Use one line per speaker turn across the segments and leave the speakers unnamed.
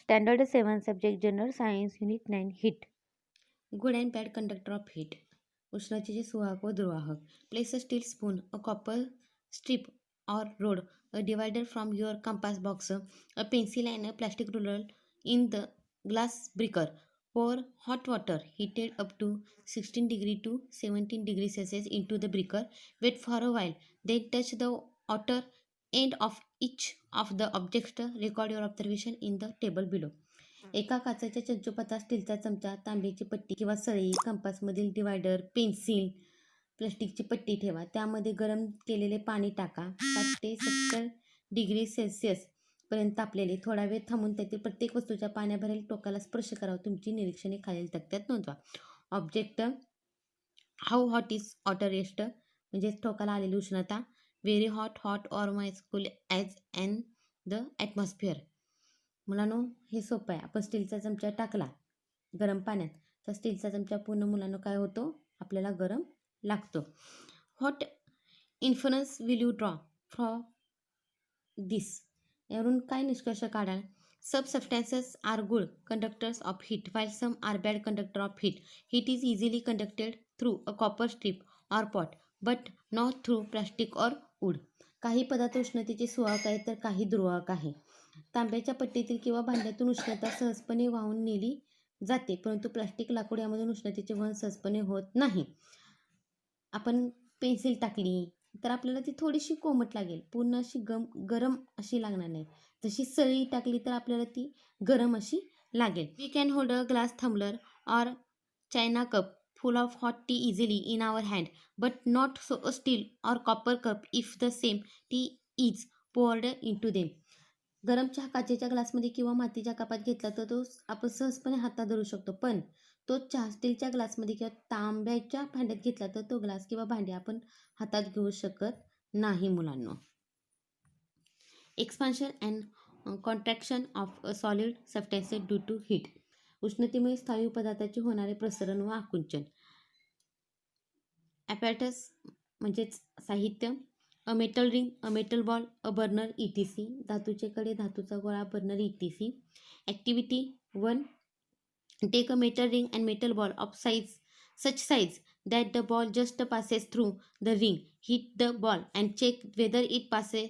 Standard 7 Subject General Science Unit 9 Heat.
Good and bad conductor of heat. उष्णतेचे सुवाहक व दुर्वाहक. Place a steel spoon, a copper strip or rod, a divider from your compass box, a pencil and a plastic ruler in the glass breaker. Pour hot water heated up to 16 degree to 17 degrees Celsius into the breaker. Wait for a while. Then touch the outer end of each of the objects. Record your observation in the table below. एका काचेच्या चंचुपातात स्टीलचा चमचा, तांब्याची पट्टी किंवा सळई, कंपासमधील divider, pencil, प्लास्टिकची पट्टी ठेवा. त्यामध्ये गरम केलेले पाणी टाका. 60 ते 70 डिग्री सेल्सिअस पर्यंत तापलेले. थोडा वेळ थांबून त्यातील प्रत्येक वस्तूच्या पाण्याभरेल टोकाला स्पर्श करावा. तुमची निरीक्षणे खालील तक्त्यात नोंदवा. Object, how hot is water rest, म्हणजे टोकाला आलेली उष्णता. Very hot, hot or as cool as an the atmosphere. मुलांनो, हे सोपं आहे. आपण स्टीलचा चमचा टाकला गरम पाण्यात तर स्टीलचा चमचा पूर्ण मुलांनो काय होतो, आपल्याला गरम लागतो. What inference will you draw from this. यावरून काय निष्कर्ष काढाल. Sub substances are good conductors of heat while some are bad conductor of heat. Heat is easily conducted through a copper strip or pot, but not through plastic or wood. काही पदार्थ उष्णतेचे सुवाहक आहेत तर काही दुर्वाहक आहे. तांब्याच्या पट्टीतील किंवा भांड्यातून उष्णता सहजपणे वाहून नेली जाते, परंतु प्लास्टिक, लाकूड यामधून उष्णतेचे वहन सहजपणे होत नाही. आपण पेन्सिल टाकली तर आपल्याला ती थोडीशी कोमट लागेल, पूर्ण अशी गरम अशी लागणार नाही. जशी सळई टाकली तर आपल्याला ती गरम अशी लागेल. We can hold a glass tumbler or china cup full of hot tea easily in our hand, but not so a steel or copper cup if the same tea is poured into them. गरम चहा काचेच्या ग्लासमध्ये किंवा मातीच्या कपात घेतला तर तो आपण सहजपणे हातात धरू शकतो, पण तो चहा स्टीलच्या ग्लासमध्ये किंवा तांब्याच्या भांड्यात घेतला तर तो ग्लास किंवा भांडे आपण हातात घेऊ शकत नाही. मुलांनो, expansion and contraction of a solid substances due to heat. उष्णतेमुळे स्थायू पदार्थाचे होणारे प्रसरण व आकुंचन. ॲपॅरटस म्हणजेच साहित्य. A metal ring, a metal ball, a burner, ETC. धातूचे कडे, धातूचा गोळा, burner, ETC. Activity 1. Take a metal ring and metal ball of such size that the ball just passes through the ring. Hit the ball and check whether it passes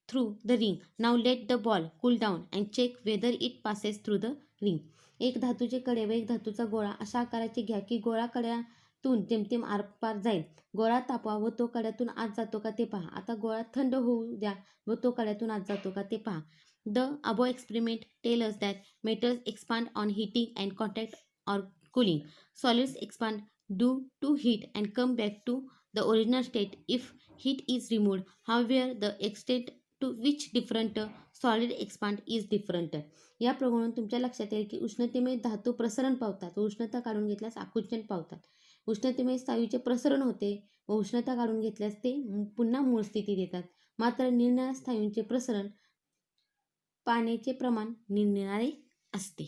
through the ring. Now let the ball cool down and check whether it passes through the ring. एक धातूचे कडे व एक धातूचा गोळा अशा आकाराचे घ्या की गोळा कड्यातून जेमतेम आरपार जाईल. गोळा तापवा व तो कड्यातून आत जातो का ते पहा. आता गोळा थंड होऊ द्या व तो कड्यातून आत जातो का ते पहा. The above experiment tell us that metals expand on heating and contact or cooling. Solids expand due to heat and come back to the original state if heat is removed. However, the extent to which different solid expand is different. या प्रमाणे तुमच्या लक्षात येईल की उष्णतेमुळे धातू प्रसरण पावतात व उष्णता काढून घेतल्यास आकुंचन पावतात. उष्णतेमुळे स्थायूचे प्रसरण होते व उष्णता काढून घेतल्यास ते पुन्हा मूळ स्थितीत येतात. मात्र निरनिराळ्या स्थायूंचे प्रसरण पाण्याचे प्रमाण निरनिराळे असते.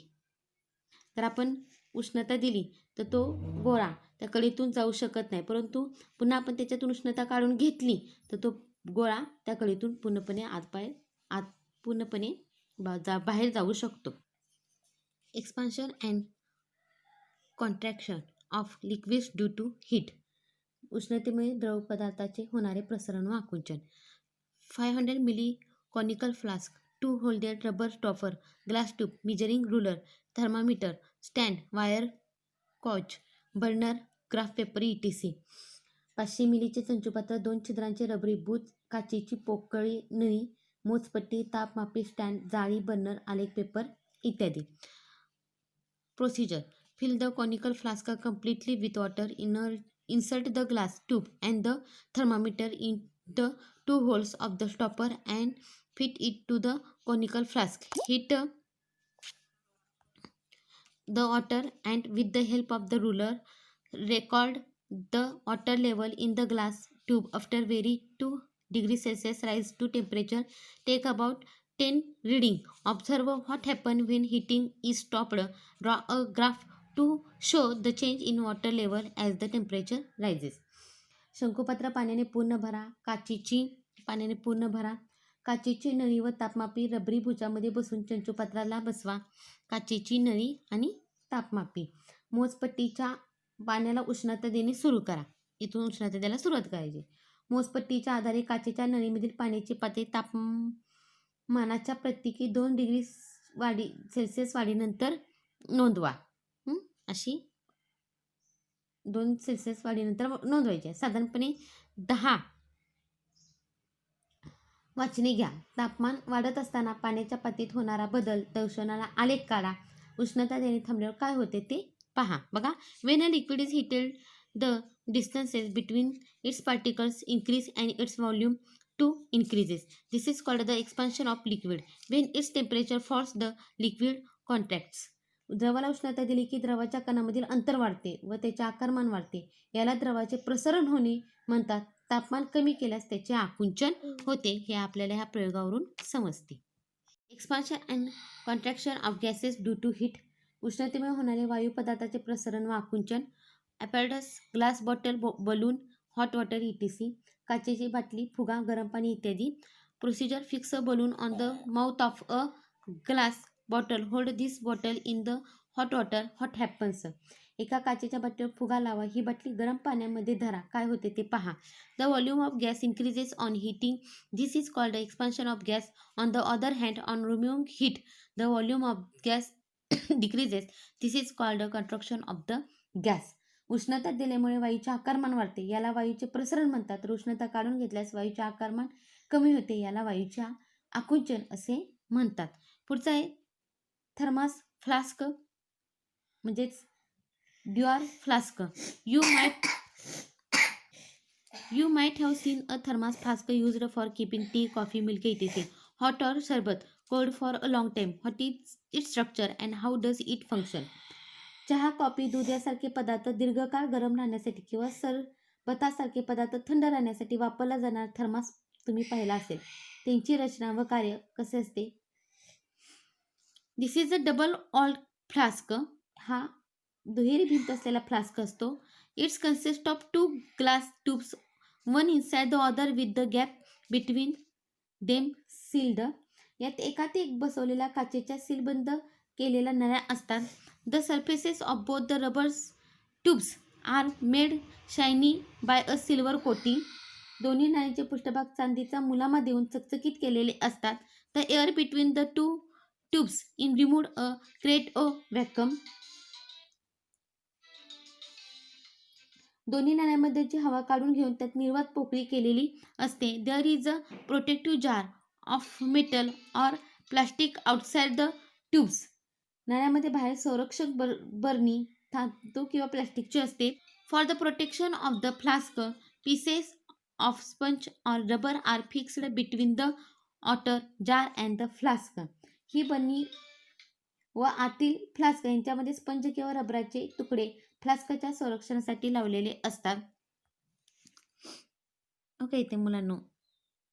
तर आपण उष्णता दिली तर तो गोळा त्या कडीतून जाऊ शकत नाही, परंतु पुन्हा आपण त्याच्यातून उष्णता काढून घेतली तर तो गोळा त्या कडीतून पूर्णपणे बाहेर जाऊ शकतो. Expansion and contraction of liquids due to heat. उष्णतेमुळे द्रव पदार्थाचे होणारे प्रसरण व आकुंचन. 500 ml conical flask, 2 holded rubber stopper, glass tube, measuring ruler, thermometer, stand, wire gauze, burner, graph paper, ETC. 500 मिलीचे चंचुपात्र, 2 छिद्रांचे रबरी बूच, काचेची पोकळी नळी, मोजपट्टी, तापमापी स्टँड, जाळी, बर्नर, आलेख पेपर इत्यादी. Procedure. Fill the conical flask completely with water. Insert the glass tube and the thermometer in the 2 holes of the stopper and fit it to the conical flask. Heat the water and with the help of the ruler record the water level in the glass tube. After vary 2 degrees Celsius rise to temperature. Take about 10 reading. Observe what happens when heating is stopped. Draw a graph to show the change in water level as the temperature rises. शंकुपात्र पाण्याने पूर्ण भरा. काचेची पाण्याने पूर्ण भरा. काचेची नळी व तापमापी रबरी भुजामध्ये बसून चंचुपात्राला बसवा. काचेची नळी आणि तापमापी. मोजपट्टीच्या पाण्याला उष्णता देणे सुरू करा. इथून उष्णता द्यायला सुरुवात करायची. मोजपट्टीच्या आधारे काचेच्या नळीमधील पाण्याची पातळी तापमानाच्या प्रत्येकी 2 डिग्री सेल्सिअस वाढीनंतर नोंदवा. अशी 2 सेल्सिअस वाढीनंतर नोंदवायची आहे. साधारणपणे 10 वाचने घ्या. तापमान वाढत असताना पाण्याच्या पातळीत होणारा बदल दर्शवणारा आलेख काढा. उष्णता देणे थांबल्यावर काय होते ते पहा. बघा, when a liquid is heated the distances between its particles increase and its volume too increases. This is called the expansion of liquid. When its temperature falls the liquid contracts. द्रवाला उष्णता दिली की द्रवाच्या कणामधील अंतर वाढते व त्याचे आकारमान वाढते. याला द्रवाचे प्रसरण होणे म्हणतात. तापमान कमी केल्यास त्याचे आकुंचन होते. हे आपल्याला ह्या प्रयोगावरून समजते. Expansion and contraction of gases due to heat. उष्णतेमुळे होणारे वायू पदार्थाचे प्रसरण व आकुंचन. Apparatus, glass bottle, balloon, hot water etc. काचेची बाटली, फुगा, गरम पाणी इत्यादी. Procedure. Fix a balloon on the mouth of a glass bottle. Hold this bottle in the hot water. What happens. एका काचेच्या बाटलीवर फुगा लावा. ही बाटली गरम पाण्यामध्ये धरा. काय होते ते पहा. The volume of gas increases on heating. This is called expansion of gas. On the other hand, on removing heat the volume of gas decreases. This is called construction of the gas. उष्णता दिल्यामुळे वायूचे आकारमान वाढते. याला वायूचे प्रसरण म्हणतात. तर उष्णता काढून घेतल्यास वायूचे आकारमान कमी होते. याला वायूचे आकुंचन असे म्हणतात. पुढचं आहे थर्मास फ्लास्क म्हणजेच ड्युअर flask. You might have seen a thermos flask used for keeping tea, coffee, milk, etc. Hot or sharbat, cold for a long time. What is its structure and how does it function? चहा, coffee, दूध यासारखे पदार्थ दीर्घकाळ गरम राहण्यासाठी किंवा सरबतासारखे पदार्थ थंड राहण्यासाठी वापरला जाणारा थर्मास तुम्ही पाहिला असेल. त्यांची रचना व कार्य कसे असते. This is a double walled flask. हा दुहेरी भिंत असलेला फ्लास्क असतो. Its consist of 2 glass tubes, one inside the other with the gap between them sealed. यात एकात एक बसवलेल्या काचेच्या सीलबंद केलेल्या नळ्या असतात. The surfaces of both the rubber tubes are made shiny by a silver coating. दोन्ही नळ्यांचे पृष्ठभाग चांदीचा मुलामा देऊन चकचकीत केलेले असतात. The air between the 2 tubes in removed a create a vacuum. दोन्ही नळ्यांमध्ये जी हवा काढून घेऊन त्यात निर्वात पोकळी केलेली असते. There is a protective jar of metal or plastic outside the tubes. नळ्यामध्ये बाहेर संरक्षक बरणी धातू किंवा प्लास्टिकची असते. For the protection of the flask, pieces of sponge or rubber are fixed between the outer jar and the flask. ही बरणी व आतील फ्लास्क यांच्यामध्ये स्पंज किंवा रबराचे तुकडे फ्लास्कच्या संरक्षणासाठी लावलेले असतात. ओके, इथे मुलांनो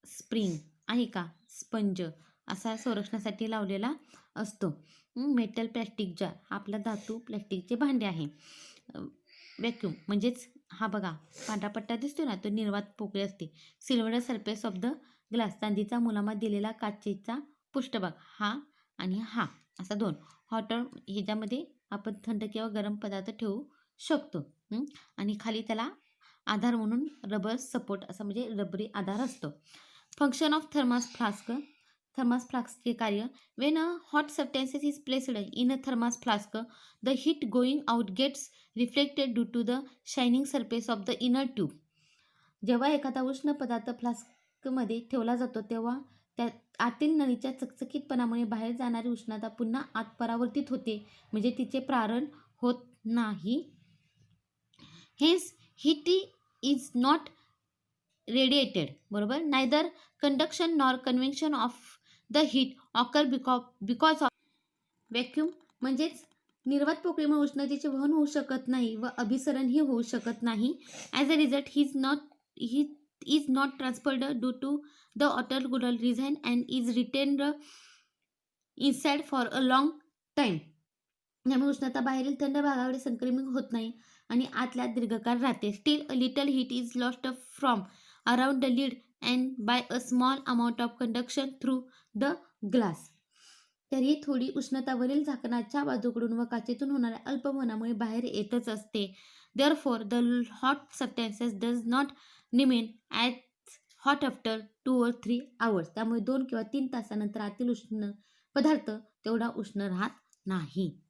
स्प्रिंग आहे का, स्पंज असा संरक्षणासाठी लावलेला असतो. मेटल प्लॅस्टिक जार, आपला धातू प्लॅस्टिकचे भांडे आहे. व्हॅक्यूम म्हणजेच हा बघा पांढरा पट्टा दिसतो ना, तो निर्वात पोकळी असते. Silver surface of the glass, चांदीचा मुलामा दिलेला काचेचा पृष्ठभाग, हा आणि हा असा 2. हॉटर, ह्याच्यामध्ये आपण थंड किंवा गरम पदार्थ ठेवू शकतो. आणि खाली त्याला आधार म्हणून रबर सपोर्ट असा म्हणजे रबरी आधार असतो. Function of thermos flask. Thermos फ्लास्कचे कार्य. When a hot substances is placed in a thermos flask, the heat going out gets reflected due to the shining surface of the inner tube. जेव्हा एखादा उष्ण पदार्थ फ्लास्कमध्ये ठेवला जातो तेव्हा त्या आतील नळीच्या चकचकीतपणामुळे बाहेर जाणारी उष्णता पुन्हा आत परावर्तित होते, म्हणजे तिचे प्रारण होत नाही. Hence heat is not radiated. बरोबर. Neither conduction nor convection of the heat occur because of vacuum. म्हणजेच निर्वात पोकळीमुळे उष्णतेचे वहन होऊ शकत नाही व अभिसरणही होऊ शकत नाही. As a result he is not transferred due to the ऑटरगुलर reason and is retained inside for a long time. त्यामुळे उष्णता बाहेरील थंड भागाकडे संक्रमित होत नाही आणि आतल्या दीर्घकाळ राहते. Still a little heat is lost from around the lid and by a small amount of conduction through the glass. तर ही थोडी उष्णता वरील झाकणाच्या बाजूकडून व काचेतून होणाऱ्या अल्पवहनामुळे बाहेर येतच असते. Therefore the hot substances does not remain as hot after 2 or 3 hours. त्यामुळे 2 किंवा 3 तासानंतर आतील उष्ण पदार्थ तेवढा उष्ण राहत नाही.